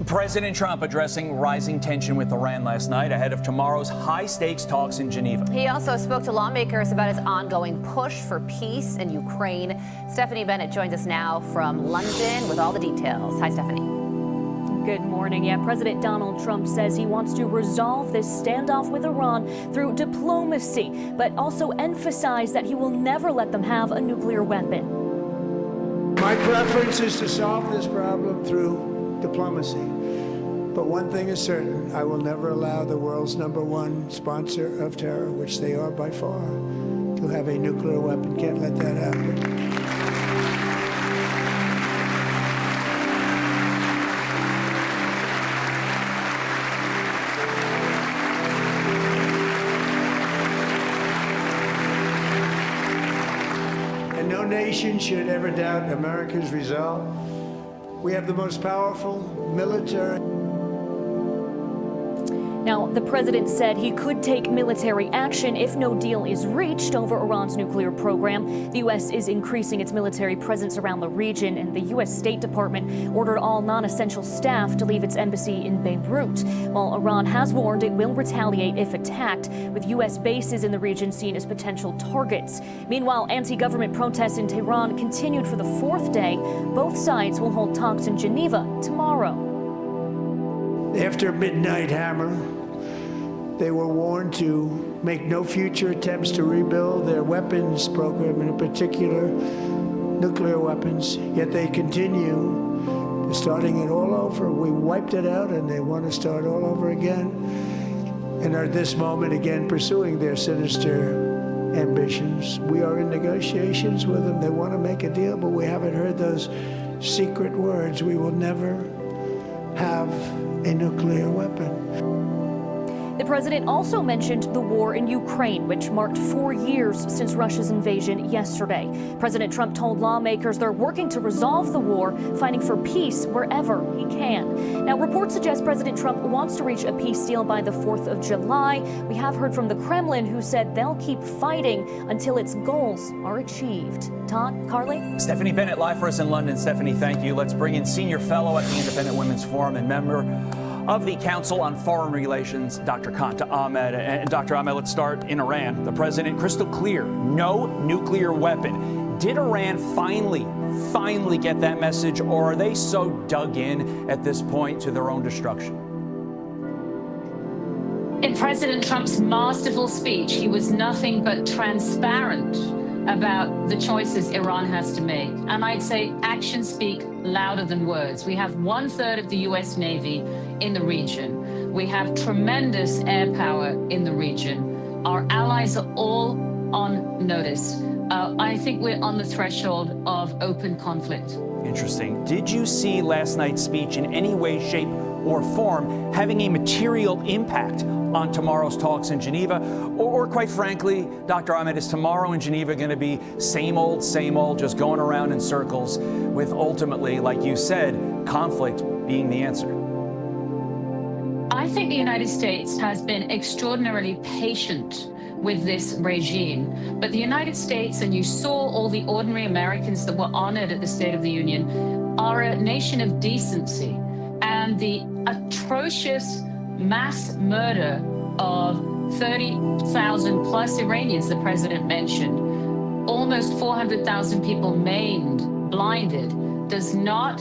President Trump addressing rising tension with Iran last night ahead of tomorrow's high-stakes talks in Geneva. He also spoke to lawmakers about his ongoing push for peace in Ukraine. Stephanie Bennett joins us now from London with all the details. Hi, Stephanie. Good morning. Yeah, President Donald Trump says he wants to resolve this standoff with Iran through diplomacy, but also emphasize that he will never let them have a nuclear weapon. My preference is to solve this problem through diplomacy. But one thing is certain, I will never allow the world's #1 sponsor of terror, which they are by far, to have a nuclear weapon. Can't let that happen. And no nation should ever doubt America's resolve. We have the most powerful military. Now, the president said he could take military action if no deal is reached over Iran's nuclear program. The U.S. is increasing its military presence around the region, and the U.S. State Department ordered all non-essential staff to leave its embassy in Beirut, while Iran has warned it will retaliate if attacked, with U.S. bases in the region seen as potential targets. Meanwhile, anti-government protests in Tehran continued for the 4th day. Both sides will hold talks in Geneva tomorrow. After midnight hammer, they were warned to make no future attempts to rebuild their weapons program, in particular nuclear weapons. Yet they continue, starting it all over. We wiped it out and they want to start all over again, and are at this moment again pursuing their sinister ambitions. We are in negotiations with them. They want to make a deal, but we haven't heard those secret words. We will never have a nuclear weapon. The president also mentioned the war in Ukraine, which marked 4 years since Russia's invasion yesterday. President Trump told lawmakers they're working to resolve the war, fighting for peace wherever he can. Now, reports suggest President Trump wants to reach a peace deal by the 4th of July. We have heard from the Kremlin, who said they'll keep fighting until its goals are achieved. Todd, Carly? Stephanie Bennett live for us in London. Stephanie, thank you. Let's bring in Senior Fellow at the Independent Women's Forum and member of the Council on Foreign Relations, Dr. Kanta Ahmed. And Dr. Ahmed, let's start in Iran. The president, crystal clear, no nuclear weapon. Did Iran finally get that message, or are they so dug in at this point to their own destruction? In President Trump's masterful speech, he was nothing but transparent about the choices Iran has to make. And I'd say actions speak louder than words. We have 1/3 of the U.S. Navy in the region. We have tremendous air power in the region. Our allies are all on notice. I think we're on the threshold of open conflict. Interesting. Did you see last night's speech in any way, shape, or form having a material impact on tomorrow's talks in Geneva? Or quite frankly, Dr. Ahmed, is tomorrow in Geneva going to be same old, just going around in circles, with ultimately, like you said, conflict being the answer? I think the United States has been extraordinarily patient with this regime. But the United States, and you saw all the ordinary Americans that were honored at the State of the Union, are a nation of decency. And the atrocious mass murder of 30,000 plus Iranians, the president mentioned, almost 400,000 people maimed, blinded, is not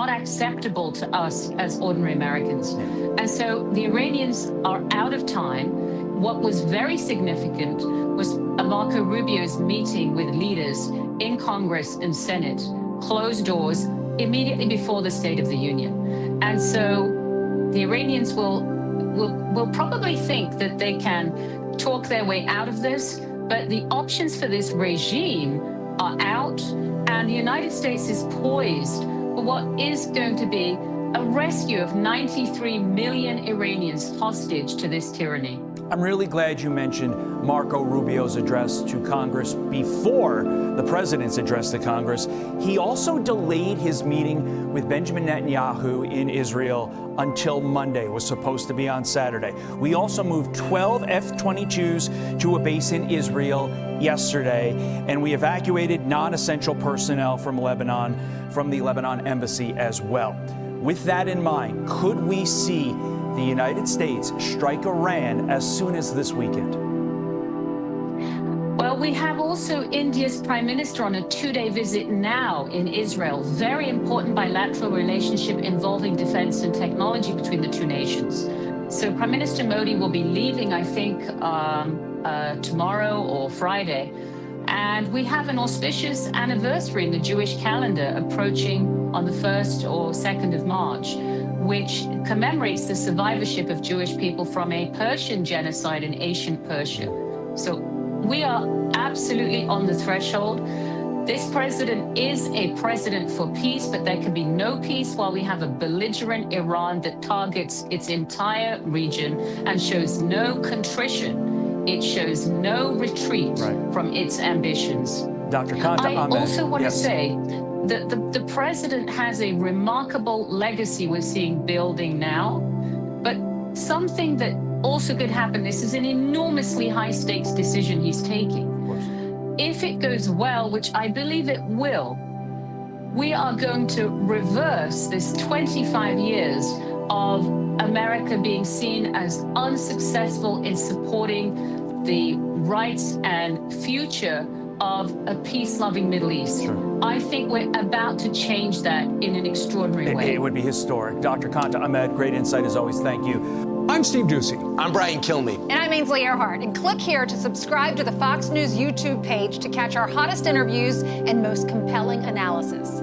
acceptable to us as ordinary Americans. And so the Iranians are out of time. What was very significant was Marco Rubio's meeting with leaders in Congress and Senate, closed doors, immediately before the State of the Union. And so the Iranians will probably think that they can talk their way out of this, but the options for this regime are out, and the United States is poised for what is going to be a rescue of 93 million Iranians hostage to this tyranny. I'm really glad you mentioned Marco Rubio's address to Congress before the president's address to Congress. He also delayed his meeting with Benjamin Netanyahu in Israel until Monday. It was supposed to be on Saturday. We also moved 12 F-22s to a base in Israel yesterday, and we evacuated non-essential personnel from Lebanon, from the Lebanon embassy as well. With that in mind, could we see the United States strike Iran as soon as this weekend? Well, we have also India's Prime Minister on a 2-day visit now in Israel. Very important bilateral relationship involving defense and technology between the two nations. So Prime Minister Modi will be leaving, I think, tomorrow or Friday. And we have an auspicious anniversary in the Jewish calendar approaching on the 1st or 2nd of March, which commemorates the survivorship of Jewish people from a Persian genocide in ancient Persia. So we are absolutely on the threshold. This president is a president for peace, but there can be no peace while we have a belligerent Iran that targets its entire region and shows no contrition. It shows no retreat from its ambitions. Dr. Kanta Ahmed. I also want to say that the president has a remarkable legacy we're seeing building now, but something that also could happen, this is an enormously high stakes decision he's taking. If it goes well, which I believe it will, we are going to reverse this 25 years of America being seen as unsuccessful in supporting the rights and future of a peace-loving Middle East. Sure. I think we're about to change that in an extraordinary way. It would be historic. Dr. Kanta Ahmed, great insight as always. Thank you. I'm Steve Ducey. I'm Brian Kilmeade. And I'm Ainsley Earhart. And click here to subscribe to the Fox News YouTube page to catch our hottest interviews and most compelling analysis.